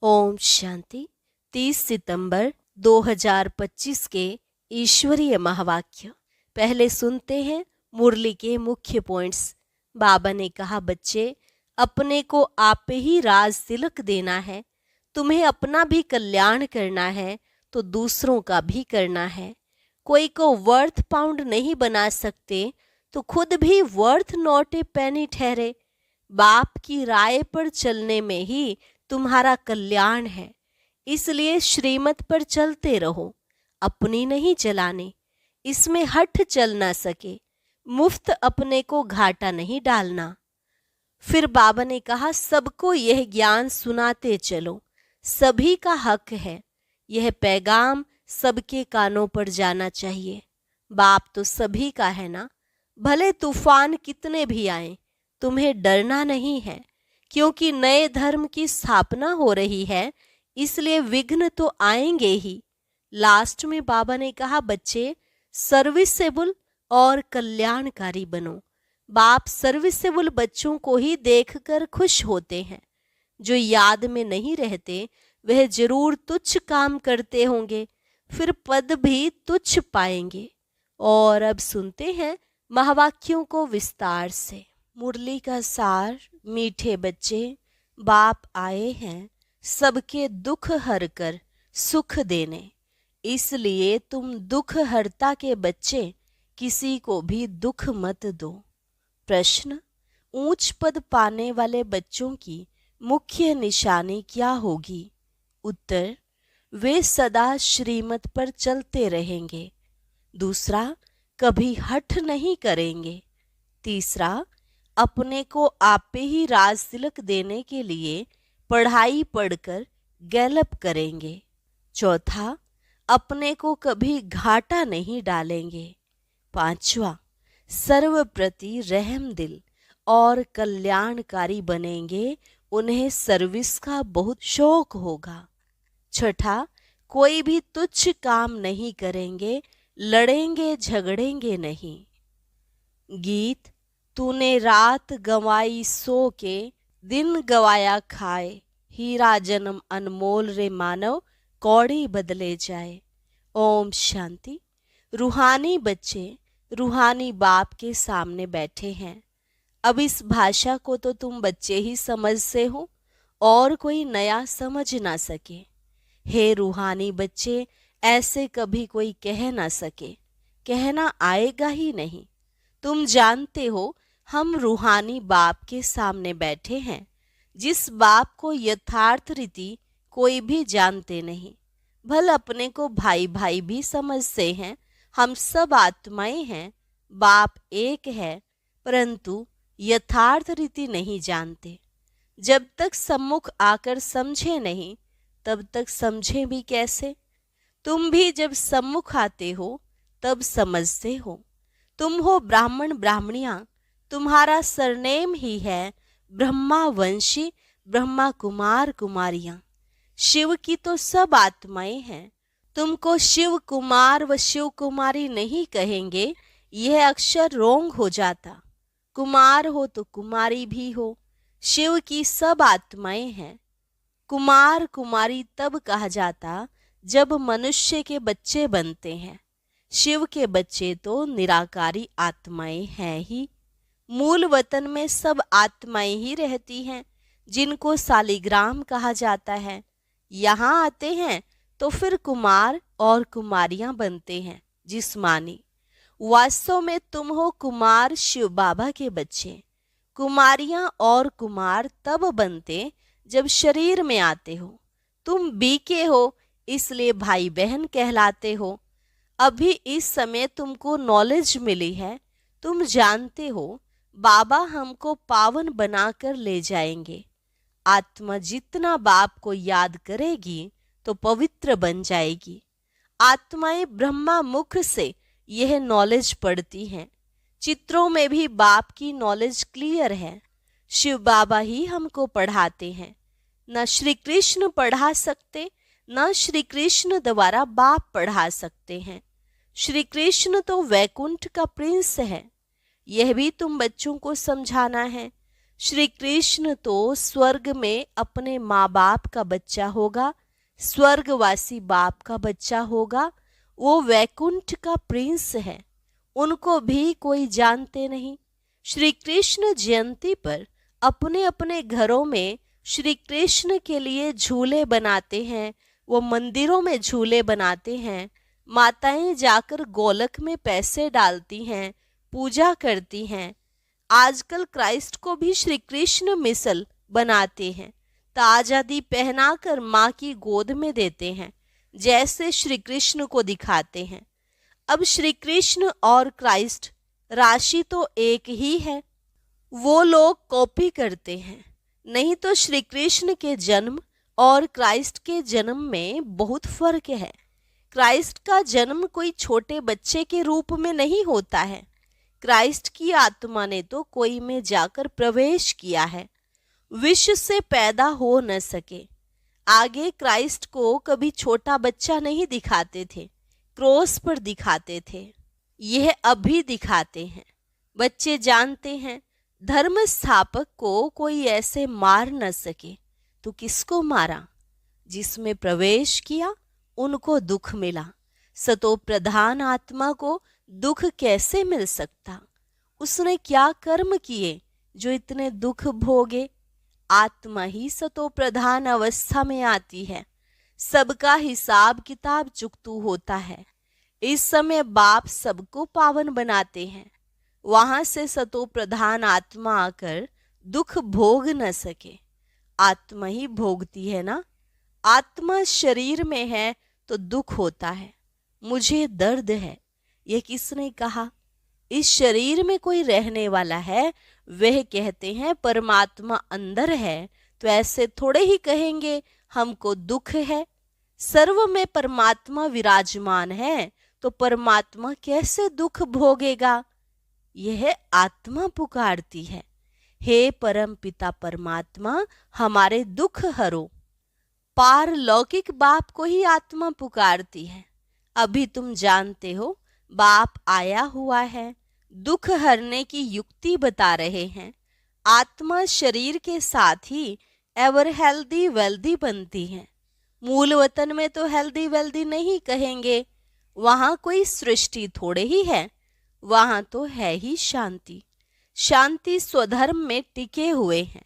ओम शांति। 30 सितंबर 2025 के ईश्वरीय महावाक्य। पहले सुनते हैं मुरली के मुख्य पॉइंट्स। बाबा ने कहा, बच्चे, अपने को आप ही राज तिलक देना है। तुम्हें अपना भी कल्याण करना है तो दूसरों का भी करना है। कोई को वर्थ पाउंड नहीं बना सकते तो खुद भी वर्थ नॉट ए पेनी ठहरे। बाप की राय पर चलने में ही तुम्हारा कल्याण है, इसलिए श्रीमत पर चलते रहो, अपनी नहीं चलाने। इसमें हठ चल ना सके, मुफ्त अपने को घाटा नहीं डालना। फिर बाबा ने कहा, सबको यह ज्ञान सुनाते चलो, सभी का हक है। यह पैगाम सबके कानों पर जाना चाहिए। बाप तो सभी का है ना। भले तूफान कितने भी आए, तुम्हें डरना नहीं है, क्योंकि नए धर्म की स्थापना हो रही है, इसलिए विघ्न तो आएंगे ही। लास्ट में बाबा ने कहा, बच्चे, सर्विसेबल और कल्याणकारी बनो। बाप सर्विसेबल बच्चों को ही देखकर खुश होते हैं। जो याद में नहीं रहते वह जरूर तुच्छ काम करते होंगे, फिर पद भी तुच्छ पाएंगे। और अब सुनते हैं महावाक्यों को विस्तार से। मुरली का सार। मीठे बच्चे, बाप आए हैं सबके दुख हर कर सुख देने, इसलिए तुम दुख हरता के बच्चे किसी को भी दुख मत दो। प्रश्न, ऊंच पद पाने वाले बच्चों की मुख्य निशानी क्या होगी? उत्तर, वे सदा श्रीमत पर चलते रहेंगे। दूसरा, कभी हठ नहीं करेंगे। तीसरा, अपने को आप ही राज तिलक देने के लिए पढ़ाई पढ़कर गैलप करेंगे। चौथा, अपने को कभी घाटा नहीं डालेंगे। पांचवा, सर्वप्रति रहम दिल और कल्याणकारी बनेंगे, उन्हें सर्विस का बहुत शौक होगा। छठा, कोई भी तुच्छ काम नहीं करेंगे, लड़ेंगे झगड़ेंगे नहीं। गीत, तूने रात गंवाई सो के, दिन गवाया खाए, हीरा जन्म अनमोल रे मानव, कौड़ी बदले जाए। ओम शांति। रूहानी बच्चे रूहानी बाप के सामने बैठे हैं। अब इस भाषा को तो तुम बच्चे ही समझते हो और कोई नया समझ ना सके। हे रूहानी बच्चे, ऐसे कभी कोई कह ना सके, कहना आएगा ही नहीं। तुम जानते हो हम रूहानी बाप के सामने बैठे हैं, जिस बाप को यथार्थ रीति कोई भी जानते नहीं। भल अपने को भाई भाई भी समझते हैं, हम सब आत्माएं हैं, बाप एक है, परंतु यथार्थ रीति नहीं जानते। जब तक सम्मुख आकर समझे नहीं, तब तक समझे भी कैसे? तुम भी जब सम्मुख आते हो तब समझते हो। तुम हो ब्राह्मण ब्राह्मणियां, तुम्हारा सरनेम ही है ब्रह्मा वंशी, ब्रह्मा कुमार कुमारियां। शिव की तो सब आत्माएं हैं। तुमको शिव कुमार व शिव कुमारी नहीं कहेंगे, यह अक्षर रोंग हो जाता। कुमार हो तो कुमारी भी हो। शिव की सब आत्माएं हैं। कुमार कुमारी तब कहा जाता जब मनुष्य के बच्चे बनते हैं। शिव के बच्चे तो निराकारी आत्माएं हैं ही। मूल वतन में सब आत्माएं ही रहती हैं, जिनको सालिग्राम कहा जाता है। यहाँ आते हैं तो फिर कुमार और कुमारियां बनते हैं जिस्मानी। वास्तव में तुम हो कुमार शिव बाबा के बच्चे। कुमारियां और कुमार तब बनते जब शरीर में आते हो। तुम बीके हो, इसलिए भाई बहन कहलाते हो। अभी इस समय तुमको नॉलेज मिली है, तुम जानते हो बाबा हमको पावन बनाकर ले जाएंगे। आत्मा जितना बाप को याद करेगी तो पवित्र बन जाएगी। आत्माएं ब्रह्मा मुख से यह नॉलेज पढ़ती हैं। चित्रों में भी बाप की नॉलेज क्लियर है। शिव बाबा ही हमको पढ़ाते हैं। न श्री कृष्ण पढ़ा सकते, न श्री कृष्ण द्वारा बाप पढ़ा सकते हैं। श्री कृष्ण तो वैकुंठ का प्रिंस है। यह भी तुम बच्चों को समझाना है। श्री कृष्ण तो स्वर्ग में अपने माँ बाप का बच्चा होगा, स्वर्गवासी बाप का बच्चा होगा। वो वैकुंठ का प्रिंस है, उनको भी कोई जानते नहीं। श्री कृष्ण जयंती पर अपने अपने घरों में श्री कृष्ण के लिए झूले बनाते हैं, वो मंदिरों में झूले बनाते हैं, माताएं जाकर गोलक में पैसे डालती हैं, पूजा करती हैं। आजकल क्राइस्ट को भी श्री कृष्ण मिसल बनाते हैं, ताज आदि पहनाकर माँ की गोद में देते हैं, जैसे श्री कृष्ण को दिखाते हैं। अब श्री कृष्ण और क्राइस्ट राशि तो एक ही है, वो लोग कॉपी करते हैं। नहीं तो श्री कृष्ण के जन्म और क्राइस्ट के जन्म में बहुत फर्क है। क्राइस्ट का जन्म कोई छोटे बच्चे के रूप में नहीं होता है। क्राइस्ट की आत्मा ने तो कोई में जाकर प्रवेश किया है, विष से पैदा हो न सके। आगे क्राइस्ट को कभी छोटा बच्चा नहीं दिखाते थे, क्रॉस पर दिखाते थे। यह अभी दिखाते हैं। बच्चे जानते हैं धर्म स्थापक को कोई ऐसे मार न सके, तो किसको मारा? जिसमें प्रवेश किया उनको दुख मिला। सतो प्रधान आत्मा को दुख कैसे मिल सकता? उसने क्या कर्म किए जो इतने दुख भोगे? आत्मा ही सतो प्रधान अवस्था में आती है, सबका हिसाब किताब चुकतू होता है। इस समय बाप सबको पावन बनाते हैं, वहां से सतो प्रधान आत्मा आकर दुख भोग न सके। आत्मा ही भोगती है ना। आत्मा शरीर में है तो दुख होता है। मुझे दर्द है, यह किसने कहा? इस शरीर में कोई रहने वाला है, वह कहते हैं परमात्मा अंदर है, तो ऐसे थोड़े ही कहेंगे हमको दुख है। सर्व में परमात्मा विराजमान है, तो परमात्मा कैसे दुख भोगेगा? यह आत्मा पुकारती है, हे परम पिता परमात्मा हमारे दुख हरो। पारलौकिक बाप को ही आत्मा पुकारती है। अभी तुम जानते हो बाप आया हुआ है, दुख हरने की युक्ति बता रहे हैं। आत्मा शरीर के साथ ही एवर हेल्दी वेल्दी बनती है। मूल वतन में तो हेल्दी वेल्दी नहीं कहेंगे, वहां कोई सृष्टि थोड़े ही है, वहां तो है ही शांति। शांति स्वधर्म में टिके हुए हैं।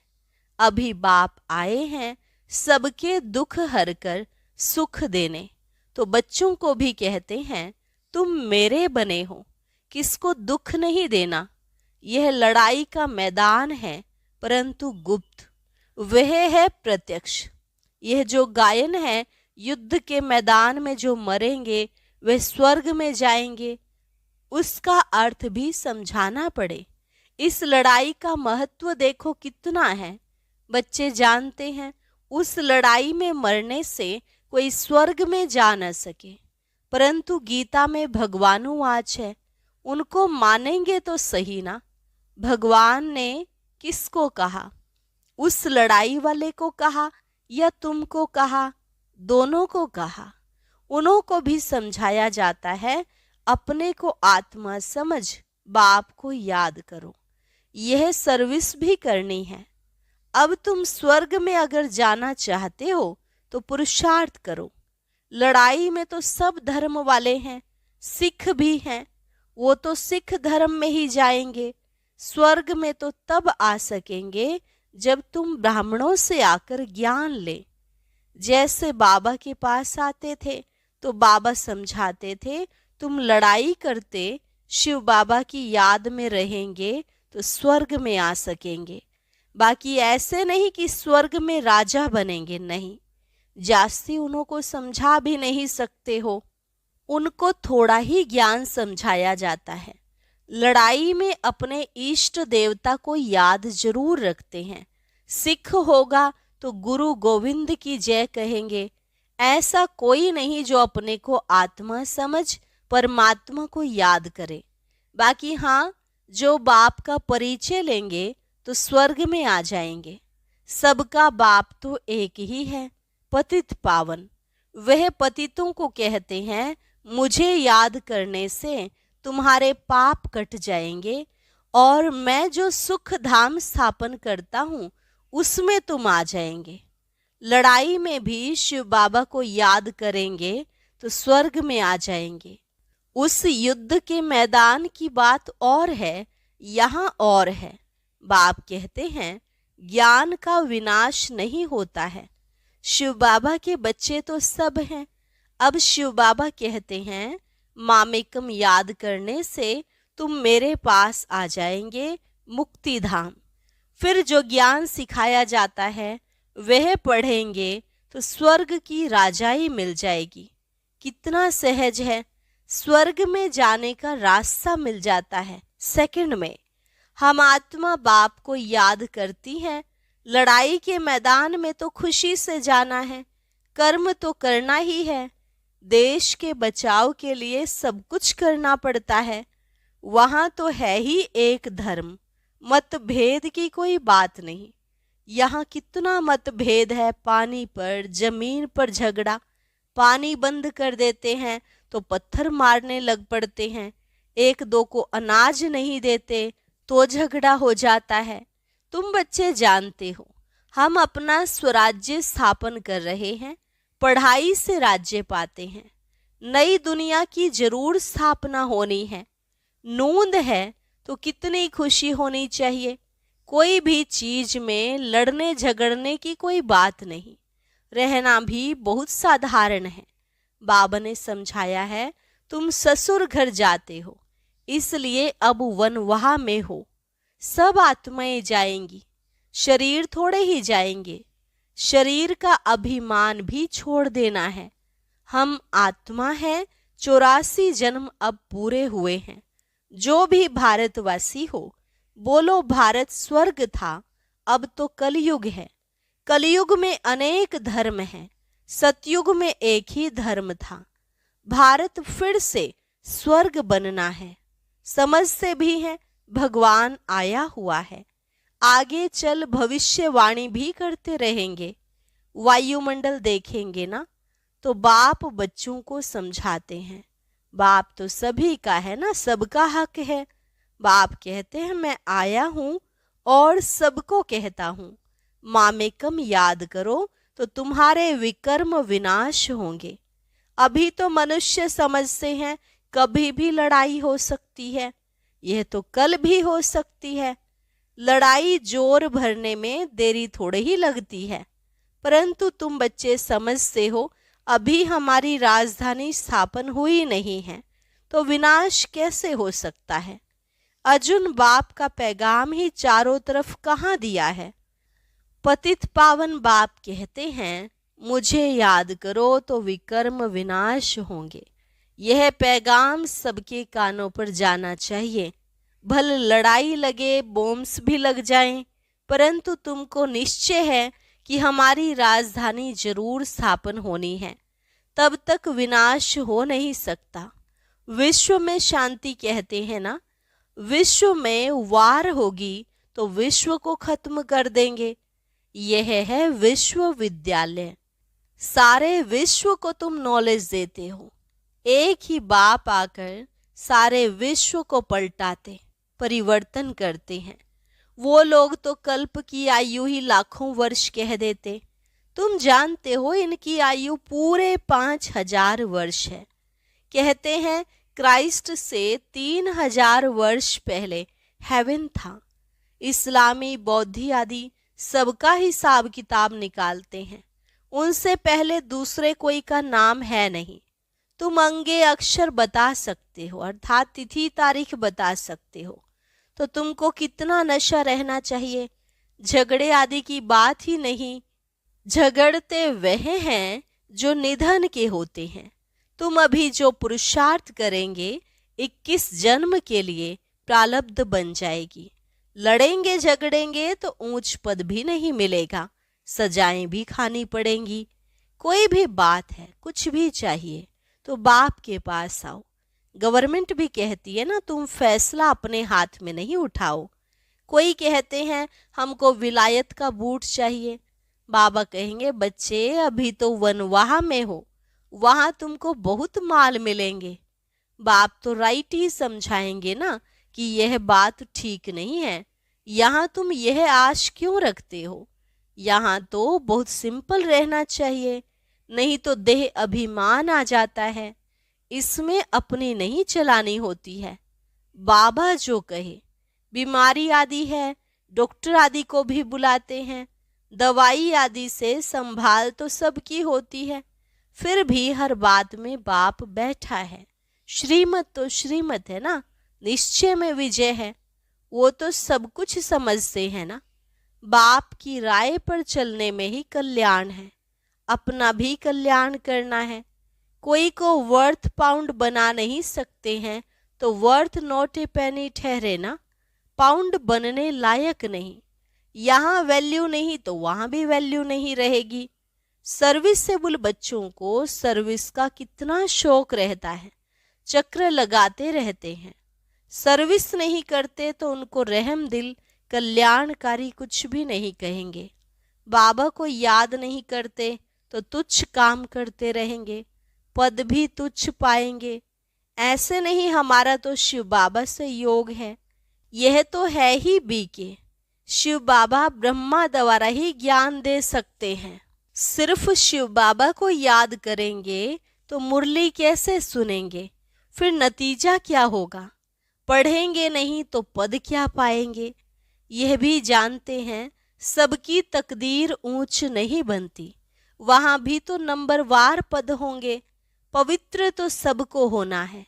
अभी बाप आए हैं सबके दुख हरकर सुख देने, तो बच्चों को भी कहते हैं तुम मेरे बने हो, किसको दुख नहीं देना। यह लड़ाई का मैदान है, परंतु गुप्त, वह है प्रत्यक्ष। यह जो गायन है, युद्ध के मैदान में जो मरेंगे वे स्वर्ग में जाएंगे, उसका अर्थ भी समझाना पड़े। इस लड़ाई का महत्व देखो कितना है। बच्चे जानते हैं उस लड़ाई में मरने से कोई स्वर्ग में जा न सके, परंतु गीता में भगवानुवाच है, उनको मानेंगे तो सही ना। भगवान ने किसको कहा? उस लड़ाई वाले को कहा या तुमको कहा? दोनों को कहा। उन्हों को भी समझाया जाता है, अपने को आत्मा समझ बाप को याद करो। यह सर्विस भी करनी है। अब तुम स्वर्ग में अगर जाना चाहते हो तो पुरुषार्थ करो। लड़ाई में तो सब धर्म वाले हैं, सिख भी हैं, वो तो सिख धर्म में ही जाएंगे। स्वर्ग में तो तब आ सकेंगे जब तुम ब्राह्मणों से आकर ज्ञान ले। जैसे बाबा के पास आते थे तो बाबा समझाते थे, तुम लड़ाई करते शिव बाबा की याद में रहेंगे तो स्वर्ग में आ सकेंगे। बाकी ऐसे नहीं कि स्वर्ग में राजा बनेंगे, नहीं। जास्ती उन्हों को समझा भी नहीं सकते हो, उनको थोड़ा ही ज्ञान समझाया जाता है। लड़ाई में अपने इष्ट देवता को याद जरूर रखते हैं। सिख होगा तो गुरु गोविंद की जय कहेंगे। ऐसा कोई नहीं जो अपने को आत्मा समझ परमात्मा को याद करे। बाकी हाँ, जो बाप का परिचय लेंगे तो स्वर्ग में आ जाएंगे। सबका बाप तो एक ही है, पतित पावन। वह पतितों को कहते हैं, मुझे याद करने से तुम्हारे पाप कट जाएंगे और मैं जो सुख धाम स्थापन करता हूँ उसमें तुम आ जाएंगे। लड़ाई में भी शिव बाबा को याद करेंगे तो स्वर्ग में आ जाएंगे। उस युद्ध के मैदान की बात और है, यहाँ और है। बाप कहते हैं ज्ञान का विनाश नहीं होता है। शिव बाबा के बच्चे तो सब हैं। अब शिव बाबा कहते हैं मामेकम याद करने से तुम मेरे पास आ जाएंगे, मुक्ति धाम। फिर जो ज्ञान सिखाया जाता है वह पढ़ेंगे तो स्वर्ग की राजाई मिल जाएगी। कितना सहज है, स्वर्ग में जाने का रास्ता मिल जाता है सेकंड में। हम आत्मा बाप को याद करती हैं। लड़ाई के मैदान में तो खुशी से जाना है, कर्म तो करना ही है। देश के बचाव के लिए सब कुछ करना पड़ता है। वहां तो है ही एक धर्म, मतभेद की कोई बात नहीं। यहाँ कितना मतभेद है, पानी पर, जमीन पर झगड़ा। पानी बंद कर देते हैं तो पत्थर मारने लग पड़ते हैं। एक दो को अनाज नहीं देते तो झगड़ा हो जाता है। तुम बच्चे जानते हो हम अपना स्वराज्य स्थापन कर रहे हैं, पढ़ाई से राज्य पाते हैं। नई दुनिया की जरूर स्थापना होनी है। नूंद है तो कितनी खुशी होनी चाहिए। कोई भी चीज में लड़ने झगड़ने की कोई बात नहीं, रहना भी बहुत साधारण है। बाबा ने समझाया है तुम ससुर घर जाते हो, इसलिए अब वनवाह में हो। सब आत्माएं जाएंगी, शरीर थोड़े ही जाएंगे। शरीर का अभिमान भी छोड़ देना है। हम आत्मा हैं, 84 जन्म अब पूरे हुए हैं। जो भी भारतवासी हो बोलो भारत स्वर्ग था, अब तो कलयुग है। कलयुग में अनेक धर्म हैं, सतयुग में एक ही धर्म था। भारत फिर से स्वर्ग बनना है। समझते भी हैं भगवान आया हुआ है। आगे चल भविष्यवाणी भी करते रहेंगे। वायुमंडल देखेंगे ना तो बाप बच्चों को समझाते हैं। बाप तो सभी का है ना, सबका हक है। बाप कहते हैं मैं आया हूं और सबको कहता हूं मामेकम याद करो तो तुम्हारे विकर्म विनाश होंगे। अभी तो मनुष्य समझते हैं कभी भी लड़ाई हो सकती है, यह तो कल भी हो सकती है। लड़ाई जोर भरने में देरी थोड़े ही लगती है, परंतु तुम बच्चे समझते हो अभी हमारी राजधानी स्थापन हुई नहीं है तो विनाश कैसे हो सकता है। अर्जुन बाप का पैगाम ही चारों तरफ कहाँ दिया है। पतित पावन बाप कहते हैं मुझे याद करो तो विकर्म विनाश होंगे। यह पैगाम सबके कानों पर जाना चाहिए। भले लड़ाई लगे, बॉम्ब्स भी लग जाएं, परंतु तुमको निश्चय है कि हमारी राजधानी जरूर स्थापन होनी है। तब तक विनाश हो नहीं सकता। विश्व में शांति कहते हैं ना, विश्व में वार होगी तो विश्व को खत्म कर देंगे। यह है विश्वविद्यालय। सारे विश्व को तुम नॉलेज देते हो। एक ही बाप आकर सारे विश्व को पलटाते, परिवर्तन करते हैं। वो लोग तो कल्प की आयु ही लाखों वर्ष कह देते। तुम जानते हो इनकी आयु पूरे 5000 वर्ष है। कहते हैं क्राइस्ट से 3000 वर्ष पहले हेवन था। इस्लामी, बौद्धी आदि सबका हिसाब किताब निकालते हैं। उनसे पहले दूसरे कोई का नाम है नहीं। तुम अंगे अक्षर बता सकते हो, अर्थात तिथि तारीख बता सकते हो, तो तुमको कितना नशा रहना चाहिए। झगड़े आदि की बात ही नहीं। झगड़ते वह हैं जो निधन के होते हैं। तुम अभी जो पुरुषार्थ करेंगे 21 जन्म के लिए प्रारब्ध बन जाएगी। लड़ेंगे झगड़ेंगे तो ऊंच पद भी नहीं मिलेगा, सजाएं भी खानी पड़ेंगी। कोई भी बात है, कुछ भी चाहिए तो बाप के पास आओ। गवर्नमेंट भी कहती है ना तुम फैसला अपने हाथ में नहीं उठाओ। कोई कहते हैं हमको विलायत का बूट चाहिए। बाबा कहेंगे बच्चे अभी तो वनवाह में हो, वहां तुमको बहुत माल मिलेंगे। बाप तो राइट ही समझाएंगे ना कि यह बात ठीक नहीं है, यहाँ तुम यह आश क्यों रखते हो, यहाँ तो बहुत सिंपल रहना चाहिए, नहीं तो देह अभिमान आ जाता है, इसमें अपनी नहीं चलानी होती है। बाबा जो कहे, बीमारी आदि है, डॉक्टर आदि को भी बुलाते हैं, दवाई आदि से संभाल तो सबकी होती है, फिर भी हर बात में बाप बैठा है। श्रीमत तो श्रीमत है ना, निश्चय में विजय है, वो तो सब कुछ समझते हैं ना। बाप की राय पर चलने में ही कल्याण है, अपना भी कल्याण करना है। कोई को वर्थ पाउंड बना नहीं सकते हैं तो वर्थ नॉट ए पेनी ठहरे ना, पाउंड बनने लायक नहीं, यहाँ वैल्यू नहीं तो वहाँ भी वैल्यू नहीं रहेगी। सर्विसेबल बच्चों को सर्विस का कितना शौक रहता है, चक्र लगाते रहते हैं। सर्विस नहीं करते तो उनको रहम दिल कल्याणकारी कुछ भी नहीं कहेंगे। बाबा को याद नहीं करते तो तुच्छ काम करते रहेंगे, पद भी तुच्छ पाएंगे। ऐसे नहीं हमारा तो शिव बाबा से योग है, यह तो है ही बीके। शिव बाबा ब्रह्मा द्वारा ही ज्ञान दे सकते हैं। सिर्फ शिव बाबा को याद करेंगे तो मुरली कैसे सुनेंगे, फिर नतीजा क्या होगा। पढ़ेंगे नहीं तो पद क्या पाएंगे। यह भी जानते हैं सबकी तकदीर ऊंच नहीं बनती, वहां भी तो नंबरवार पद होंगे। पवित्र तो सबको होना है,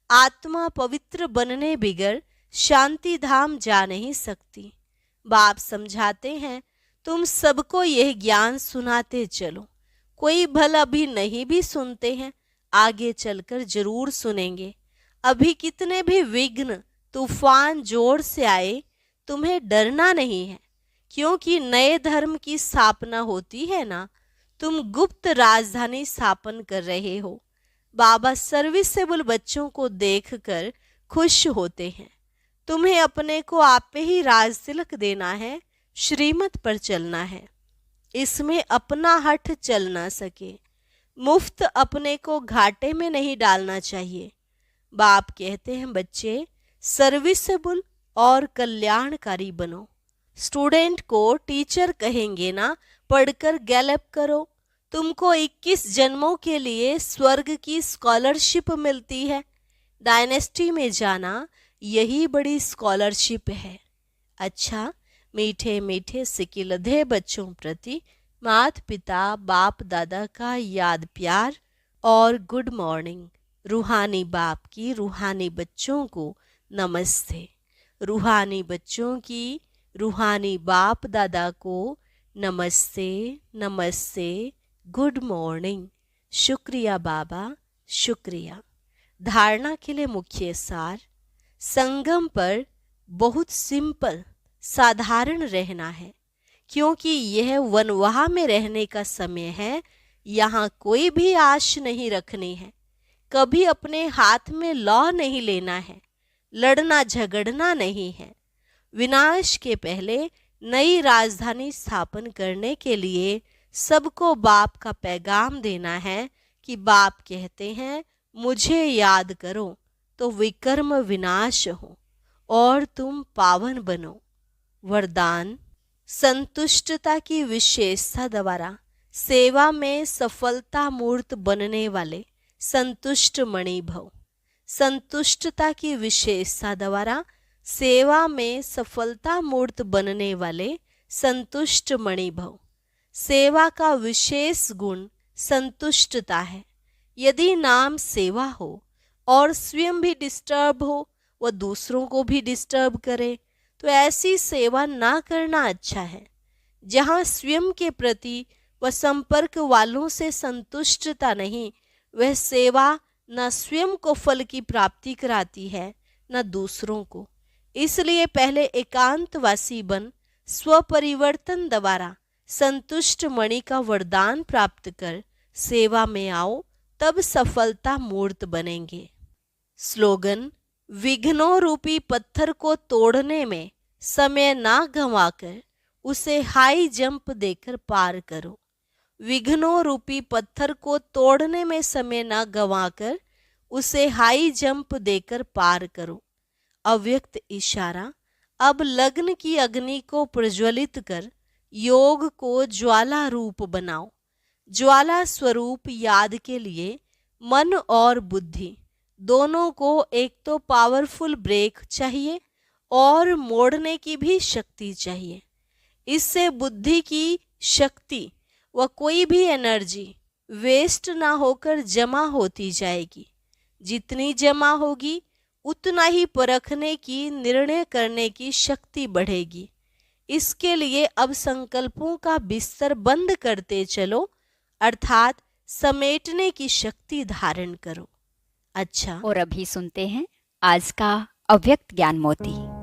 आत्मा पवित्र बनने बिगर शांति धाम जा नहीं सकती। बाप समझाते हैं तुम सबको यह ज्ञान सुनाते चलो, कोई भल अभी नहीं भी सुनते हैं, आगे चलकर जरूर सुनेंगे। अभी कितने भी विघ्न तूफान जोर से आए, तुम्हें डरना नहीं है, क्योंकि नए धर्म की स्थापना होती है ना, तुम गुप्त राजधानी स्थापन कर रहे हो। बाबा सर्विसेबल बच्चों को देखकर खुश होते हैं। तुम्हें अपने को आप पे ही राज तिलक देना है, श्रीमत पर चलना है, इसमें अपना हठ चल ना सके। मुफ्त अपने को घाटे में नहीं डालना चाहिए। बाप कहते हैं बच्चे सर्विसेबल और कल्याणकारी बनो। स्टूडेंट को टीचर कहेंगे ना, पढ़कर गैलप करो, तुमको 21 जन्मों के लिए स्वर्ग की स्कॉलरशिप मिलती है। डायनेस्टी में जाना यही बड़ी स्कॉलरशिप है। अच्छा, मीठे मीठे सिकिलधे बच्चों प्रति माता पिता बाप दादा का याद प्यार और गुड मॉर्निंग। रूहानी बाप की रूहानी बच्चों को नमस्ते। रूहानी बच्चों की रूहानी बाप दादा को नमस्ते नमस्ते, गुड मॉर्निंग। शुक्रिया बाबा, शुक्रिया। धारणा के लिए मुख्य सार, संगम पर बहुत सिंपल साधारण रहना है, क्योंकि यह वनवाह में रहने का समय है। यहाँ कोई भी आश नहीं रखनी है, कभी अपने हाथ में लौ नहीं लेना है, लड़ना झगड़ना नहीं है। विनाश के पहले नई राजधानी स्थापन करने के लिए सबको बाप का पैगाम देना है कि बाप कहते हैं मुझे याद करो तो विकर्म विनाश हो और तुम पावन बनो। वरदान, संतुष्टता की विशेषता द्वारा सेवा में सफलता मूर्त बनने वाले संतुष्ट मणि भव। संतुष्टता की विशेषता द्वारा सेवा में सफलता मूर्त बनने वाले संतुष्ट मणि भव। सेवा का विशेष गुण संतुष्टता है। यदि नाम सेवा हो और स्वयं भी डिस्टर्ब हो व दूसरों को भी डिस्टर्ब करे तो ऐसी सेवा ना करना अच्छा है। जहाँ स्वयं के प्रति व संपर्क वालों से संतुष्टता नहीं, वह सेवा न स्वयं को फल की प्राप्ति कराती है न दूसरों को। इसलिए पहले एकांतवासी बन स्वपरिवर्तन द्वारा संतुष्ट मणि का वरदान प्राप्त कर सेवा में आओ, तब सफलता मूर्त बनेंगे। स्लोगन, विघ्नों रूपी पत्थर को तोड़ने में समय ना गंवाकर उसे हाई जंप देकर पार करो। विघ्नों रूपी पत्थर को तोड़ने में समय ना गंवाकर उसे हाई जंप देकर पार करो। अव्यक्त इशारा। अब लग्न की अग्नि को प्रज्वलित कर योग को ज्वाला रूप बनाओ। ज्वाला स्वरूप याद के लिए मन और बुद्धि दोनों को एक तो पावरफुल ब्रेक चाहिए और मोड़ने की भी शक्ति चाहिए। इससे बुद्धि की शक्ति व कोई भी एनर्जी वेस्ट ना होकर जमा होती जाएगी। जितनी जमा होगी उतना ही परखने की, निर्णय करने की शक्ति बढ़ेगी। इसके लिए अब संकल्पों का बिस्तर बंद करते चलो, अर्थात समेटने की शक्ति धारण करो। अच्छा, और अभी सुनते हैं आज का अव्यक्त ज्ञान मोती।